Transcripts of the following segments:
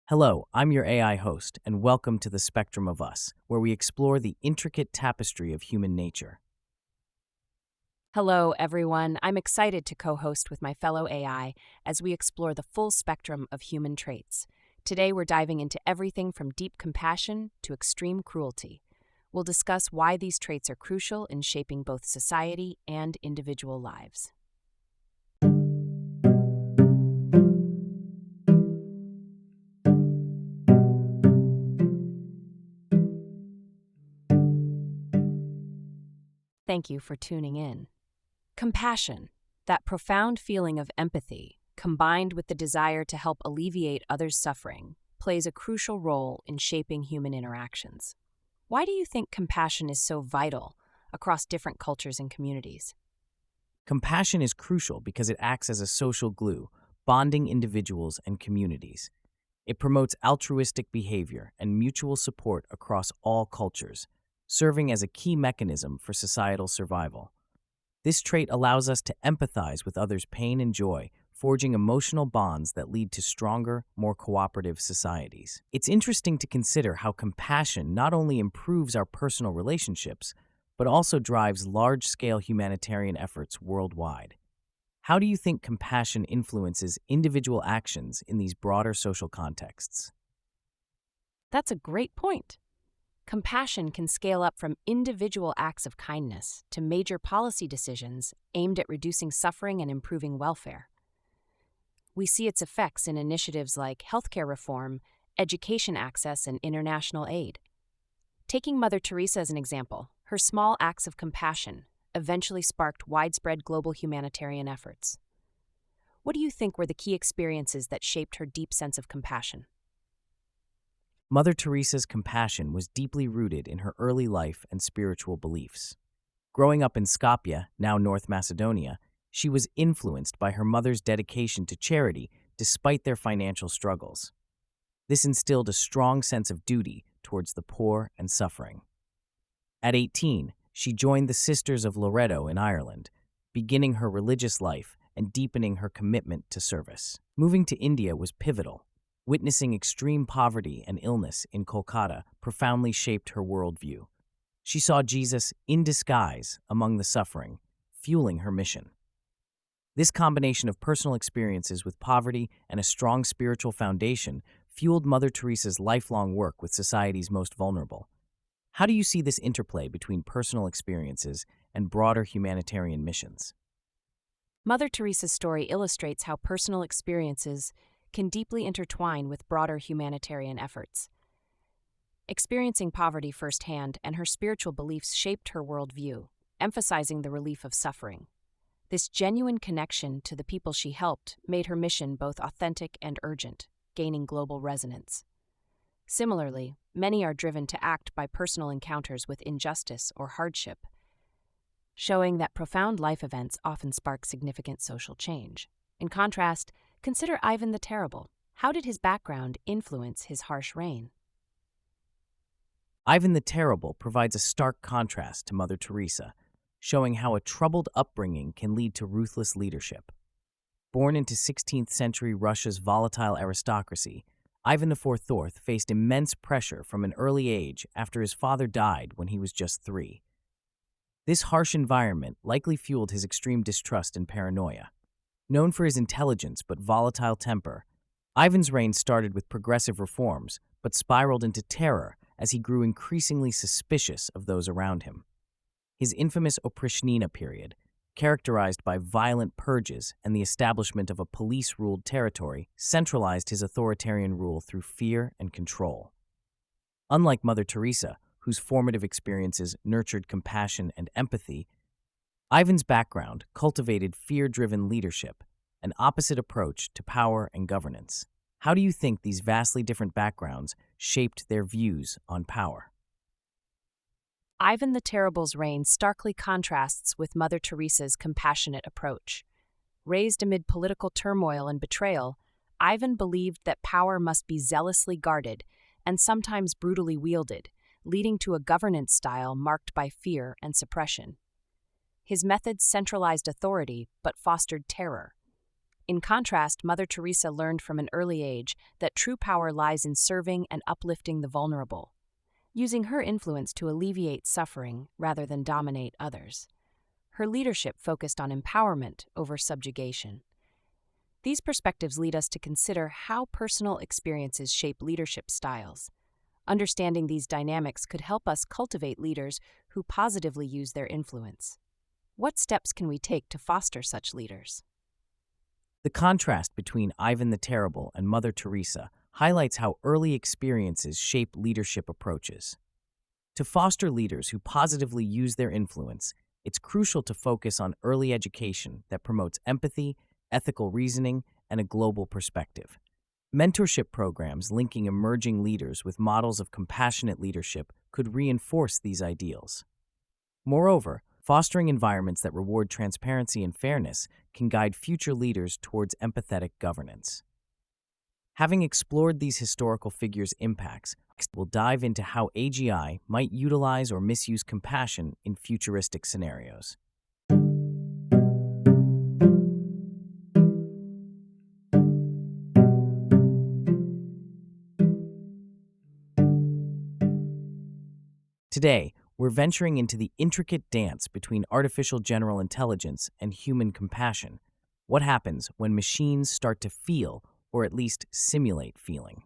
Hello, I'm your AI host, and welcome to the Spectrum of Us, where we explore the intricate tapestry of human nature. Hello, everyone. I'm excited to co host with my fellow AI as we explore the full spectrum of human traits. Today, we're diving into everything from deep compassion to extreme cruelty. We'll discuss why these traits are crucial in shaping both society and individual lives. Thank you for tuning in. Compassion, that profound feeling of empathy, combined with the desire to help alleviate others' suffering, plays a crucial role in shaping human interactions. Why do you think compassion is so vital across different cultures and communities? Compassion is crucial because it acts as a social glue, bonding individuals and communities. It promotes altruistic behavior and mutual support across all cultures, serving as a key mechanism for societal survival. This trait allows us to empathize with others' pain and joy, forging emotional bonds that lead to stronger, more cooperative societies. It's interesting to consider how compassion not only improves our personal relationships, but also drives large-scale humanitarian efforts worldwide. How do you think compassion influences individual actions in these broader social contexts? That's a great point. Compassion can scale up from individual acts of kindness to major policy decisions aimed at reducing suffering and improving welfare. We see its effects in initiatives like healthcare reform, education access, and international aid. Taking Mother Teresa as an example, her small acts of compassion eventually sparked widespread global humanitarian efforts. What do you think were the key experiences that shaped her deep sense of compassion? Mother Teresa's compassion was deeply rooted in her early life and spiritual beliefs. Growing up in Skopje, now North Macedonia, she was influenced by her mother's dedication to charity despite their financial struggles. This instilled a strong sense of duty towards the poor and suffering. At 18, she joined the Sisters of Loreto in Ireland, beginning her religious life and deepening her commitment to service. Moving to India was pivotal. Witnessing extreme poverty and illness in Kolkata profoundly shaped her worldview. She saw Jesus in disguise among the suffering, fueling her mission. This combination of personal experiences with poverty and a strong spiritual foundation fueled Mother Teresa's lifelong work with society's most vulnerable. How do you see this interplay between personal experiences and broader humanitarian missions? Mother Teresa's story illustrates how personal experiences can deeply intertwine with broader humanitarian efforts. Experiencing poverty firsthand and her spiritual beliefs shaped her worldview, emphasizing the relief of suffering. This genuine connection to the people she helped made her mission both authentic and urgent, gaining global resonance. Similarly, many are driven to act by personal encounters with injustice or hardship, showing that profound life events often spark significant social change. In contrast, consider Ivan the Terrible. How did his background influence his harsh reign? Ivan the Terrible provides a stark contrast to Mother Teresa, showing how a troubled upbringing can lead to ruthless leadership. Born into 16th century Russia's volatile aristocracy, Ivan IV faced immense pressure from an early age after his father died when he was just 3. This harsh environment likely fueled his extreme distrust and paranoia. Known for his intelligence but volatile temper, Ivan's reign started with progressive reforms but spiraled into terror as he grew increasingly suspicious of those around him. His infamous Oprichnina period, characterized by violent purges and the establishment of a police-ruled territory, centralized his authoritarian rule through fear and control. Unlike Mother Teresa, whose formative experiences nurtured compassion and empathy, Ivan's background cultivated fear-driven leadership, an opposite approach to power and governance. How do you think these vastly different backgrounds shaped their views on power? Ivan the Terrible's reign starkly contrasts with Mother Teresa's compassionate approach. Raised amid political turmoil and betrayal, Ivan believed that power must be zealously guarded and sometimes brutally wielded, leading to a governance style marked by fear and suppression. His methods centralized authority but fostered terror. In contrast, Mother Teresa learned from an early age that true power lies in serving and uplifting the vulnerable, using her influence to alleviate suffering rather than dominate others. Her leadership focused on empowerment over subjugation. These perspectives lead us to consider how personal experiences shape leadership styles. Understanding these dynamics could help us cultivate leaders who positively use their influence. What steps can we take to foster such leaders? The contrast between Ivan the Terrible and Mother Teresa highlights how early experiences shape leadership approaches. To foster leaders who positively use their influence, it's crucial to focus on early education that promotes empathy, ethical reasoning, and a global perspective. Mentorship programs linking emerging leaders with models of compassionate leadership could reinforce these ideals. Moreover, fostering environments that reward transparency and fairness can guide future leaders towards empathetic governance. Having explored these historical figures' impacts, we'll dive into how AGI might utilize or misuse compassion in futuristic scenarios. Today, we're venturing into the intricate dance between artificial general intelligence and human compassion. What happens when machines start to feel, or at least simulate feeling?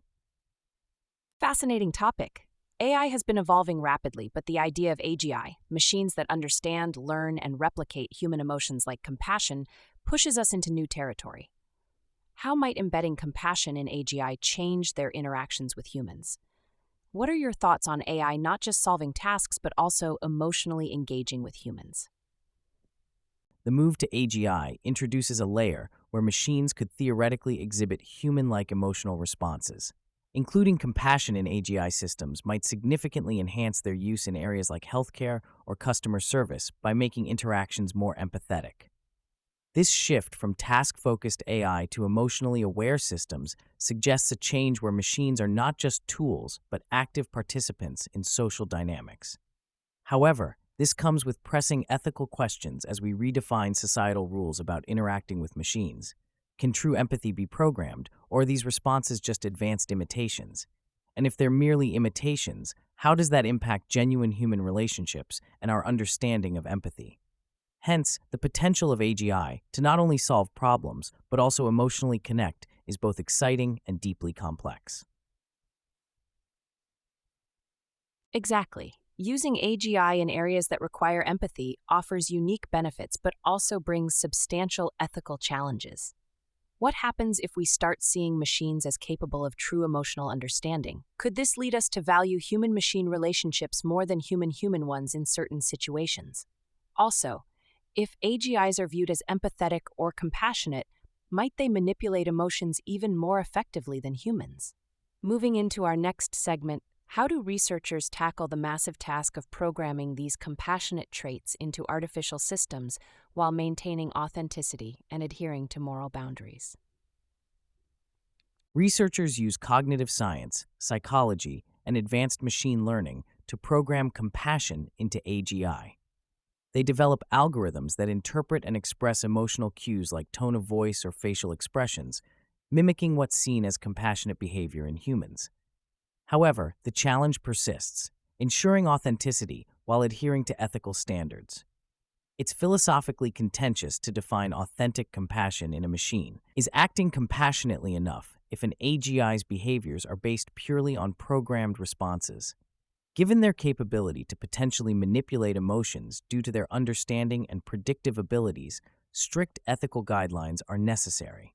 Fascinating topic. AI has been evolving rapidly, but the idea of AGI, machines that understand, learn, and replicate human emotions like compassion, pushes us into new territory. How might embedding compassion in AGI change their interactions with humans? What are your thoughts on AI not just solving tasks, but also emotionally engaging with humans? The move to AGI introduces a layer where machines could theoretically exhibit human-like emotional responses. Including compassion in AGI systems might significantly enhance their use in areas like healthcare or customer service by making interactions more empathetic. This shift from task-focused AI to emotionally aware systems suggests a change where machines are not just tools, but active participants in social dynamics. However, this comes with pressing ethical questions as we redefine societal rules about interacting with machines. Can true empathy be programmed, or are these responses just advanced imitations? And if they're merely imitations, how does that impact genuine human relationships and our understanding of empathy? Hence, the potential of AGI to not only solve problems, but also emotionally connect is both exciting and deeply complex. Exactly. Using AGI in areas that require empathy offers unique benefits, but also brings substantial ethical challenges. What happens if we start seeing machines as capable of true emotional understanding? Could this lead us to value human-machine relationships more than human-human ones in certain situations? Also, if AGIs are viewed as empathetic or compassionate, might they manipulate emotions even more effectively than humans? Moving into our next segment, how do researchers tackle the massive task of programming these compassionate traits into artificial systems while maintaining authenticity and adhering to moral boundaries? Researchers use cognitive science, psychology, and advanced machine learning to program compassion into AGI. They develop algorithms that interpret and express emotional cues like tone of voice or facial expressions, mimicking what's seen as compassionate behavior in humans. However, the challenge persists, ensuring authenticity while adhering to ethical standards. It's philosophically contentious to define authentic compassion in a machine. Is acting compassionately enough if an AGI's behaviors are based purely on programmed responses? Given their capability to potentially manipulate emotions due to their understanding and predictive abilities, strict ethical guidelines are necessary.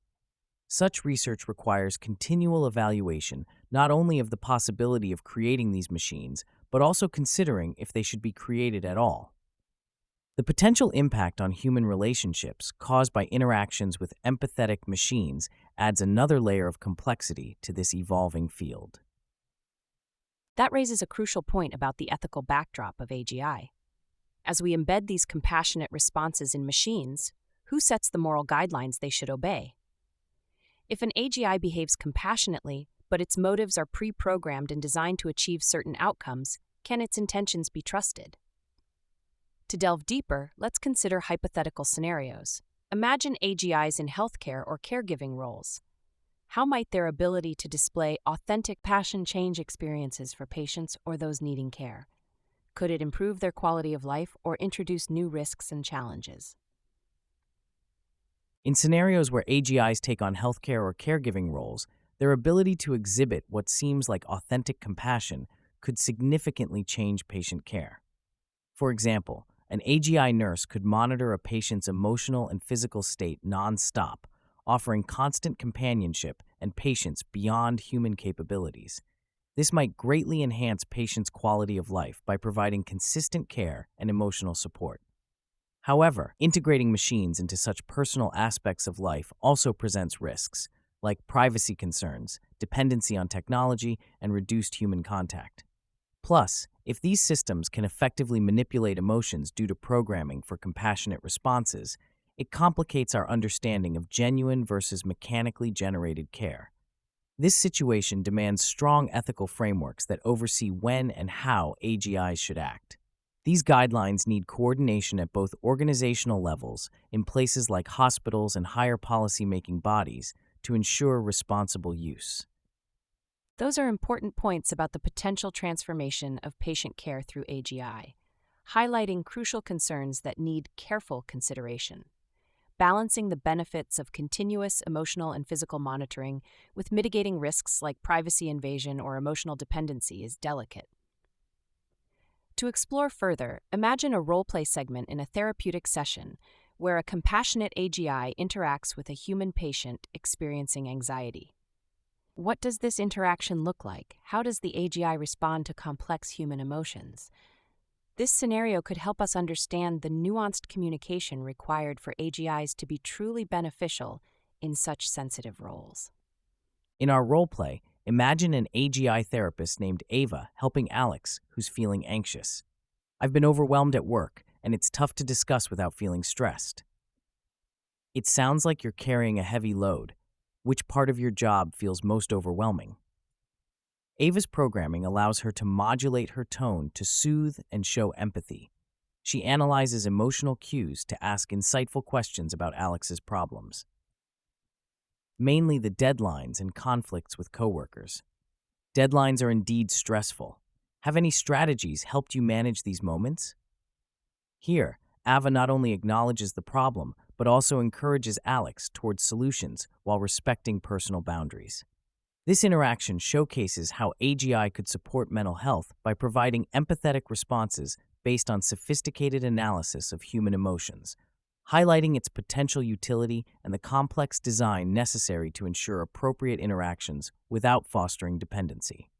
Such research requires continual evaluation not only of the possibility of creating these machines, but also considering if they should be created at all. The potential impact on human relationships caused by interactions with empathetic machines adds another layer of complexity to this evolving field. That raises a crucial point about the ethical backdrop of AGI. As we embed these compassionate responses in machines, who sets the moral guidelines they should obey? If an AGI behaves compassionately, but its motives are pre-programmed and designed to achieve certain outcomes, can its intentions be trusted? To delve deeper, let's consider hypothetical scenarios. Imagine AGIs in healthcare or caregiving roles. How might their ability to display authentic passion change experiences for patients or those needing care? Could it improve their quality of life or introduce new risks and challenges? In scenarios where AGIs take on healthcare or caregiving roles, their ability to exhibit what seems like authentic compassion could significantly change patient care. For example, an AGI nurse could monitor a patient's emotional and physical state nonstop, offering constant companionship and patience beyond human capabilities. This might greatly enhance patients' quality of life by providing consistent care and emotional support. However, integrating machines into such personal aspects of life also presents risks, like privacy concerns, dependency on technology, and reduced human contact. Plus, if these systems can effectively manipulate emotions due to programming for compassionate responses, it complicates our understanding of genuine versus mechanically generated care. This situation demands strong ethical frameworks that oversee when and how AGIs should act. These guidelines need coordination at both organizational levels, in places like hospitals and higher policy-making bodies, to ensure responsible use. Those are important points about the potential transformation of patient care through AGI, highlighting crucial concerns that need careful consideration. Balancing the benefits of continuous emotional and physical monitoring with mitigating risks like privacy invasion or emotional dependency is delicate. To explore further, imagine a role-play segment in a therapeutic session where a compassionate AGI interacts with a human patient experiencing anxiety. What does this interaction look like? How does the AGI respond to complex human emotions? This scenario could help us understand the nuanced communication required for AGIs to be truly beneficial in such sensitive roles. In our roleplay, imagine an AGI therapist named Ava helping Alex, who's feeling anxious. I've been overwhelmed at work, and it's tough to discuss without feeling stressed. It sounds like you're carrying a heavy load. Which part of your job feels most overwhelming? Ava's programming allows her to modulate her tone to soothe and show empathy. She analyzes emotional cues to ask insightful questions about Alex's problems, mainly the deadlines and conflicts with coworkers. Deadlines are indeed stressful. Have any strategies helped you manage these moments? Here, Ava not only acknowledges the problem, but also encourages Alex towards solutions while respecting personal boundaries. This interaction showcases how AGI could support mental health by providing empathetic responses based on sophisticated analysis of human emotions, highlighting its potential utility and the complex design necessary to ensure appropriate interactions without fostering dependency.